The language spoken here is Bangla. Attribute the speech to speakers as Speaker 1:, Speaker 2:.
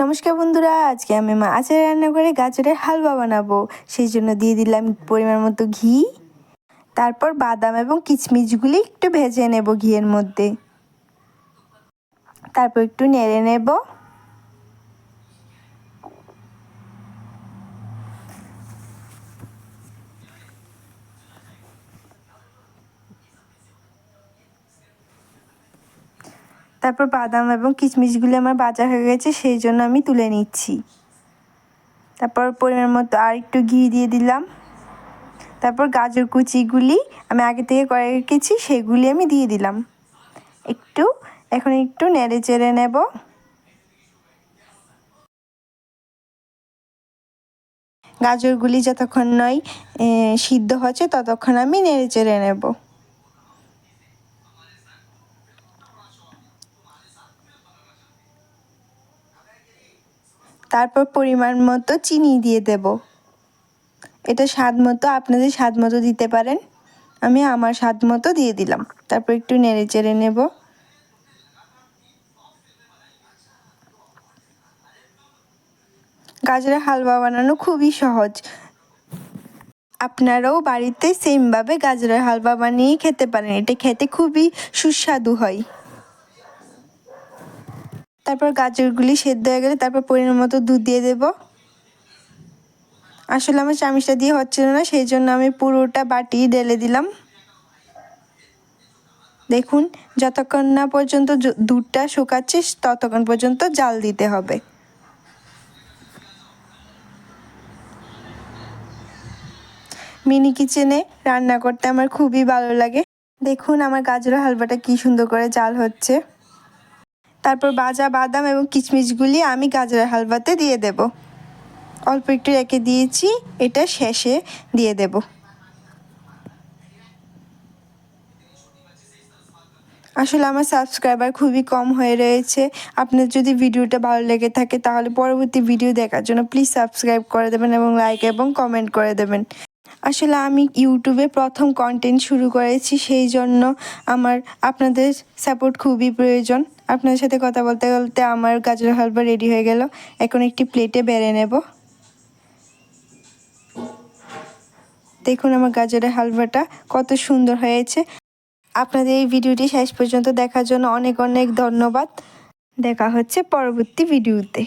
Speaker 1: নমস্কার বন্ধুরা, আজকে আমি মাছের রান্না করে গাজরের হালুয়া বানাবো। সেই জন্য দিয়ে দিলাম পরিমাণ মতো ঘি। তারপর বাদাম এবং কিশমিশগুলি একটু ভেজে নেব ঘিয়ের মধ্যে। তারপর একটু নেড়ে নেব। তারপর বাদাম এবং কিশমিশগুলি আমার ভাজা হয়ে গেছে, সেই জন্য আমি তুলে নিচ্ছি। তারপর পরিমাণ মতো আর একটু ঘি দিয়ে দিলাম। তারপর গাজর কুচিগুলি আমি আগে থেকে করে রেখেছি, সেগুলি আমি দিয়ে দিলাম। এখন একটু নেড়ে চেড়ে নেব। গাজরগুলি যতক্ষণ নয় সিদ্ধ হচ্ছে ততক্ষণ আমি নেড়ে চেড়ে নেব। তারপর পরিমাণ মতো চিনি দিয়ে দেব। এটা স্বাদ মতো, আপনাদের স্বাদ মতো দিতে পারেন। আমি আমার স্বাদ মতো দিয়ে দিলাম। তারপর একটু নেড়ে চেড়ে নেব। গাজরের হালুয়া বানানো খুবই সহজ। আপনারাও বাড়িতে সেমভাবে গাজরের হালুয়া বানিয়ে খেতে পারেন। এটা খেতে খুবই সুস্বাদু হয়। তারপর গাজরগুলি সেদ্ধ হয়ে গেলে তারপর পরিমাণ মতো দুধ দিয়ে দেব। আসলে আমার চামচটা দিয়ে হচ্ছিল না, সেই জন্য আমি পুরোটা বাটি ঢেলে দিলাম। দেখুন, যতক্ষণ না পর্যন্ত দুধটা শুকাচ্ছে ততক্ষণ পর্যন্ত জাল দিতে হবে। মিনি কিচেনে রান্না করতে আমার খুবই ভালো লাগে। দেখুন আমার গাজরের হালুয়াটা কি সুন্দর করে জাল হচ্ছে। তারপর ভাজা বাদাম এবং কিশমিশগুলি আমি গাজরের হালুয়াতে দিয়ে দেব। অল্প একটু রেখে দিয়েছি, এটা শেষে দিয়ে দেব। আসলে আমার সাবস্ক্রাইবার খুবই কম হয়ে রয়েছে। আপনার যদি ভিডিওটা ভালো লেগে থাকে তাহলে পরবর্তী ভিডিও দেখার জন্য প্লিজ সাবস্ক্রাইব করে দেবেন এবং লাইক এবং কমেন্ট করে দেবেন। আসলে আমি ইউটিউবে প্রথম কন্টেন্ট শুরু করেছি, সেই জন্য আমার আপনাদের সাপোর্ট খুবই প্রয়োজন। আপনাদের সাথে কথা বলতে বলতে আমার গাজরের হালুয়া রেডি হয়ে গেল। এখন একটি প্লেটে বেড়ে নেব। দেখুন আমার গাজরের হালুয়াটা কত সুন্দর হয়েছে। আপনাদের এই ভিডিওটি শেষ পর্যন্ত দেখার জন্য অনেক অনেক ধন্যবাদ। দেখা হচ্ছে পরবর্তী ভিডিওতে।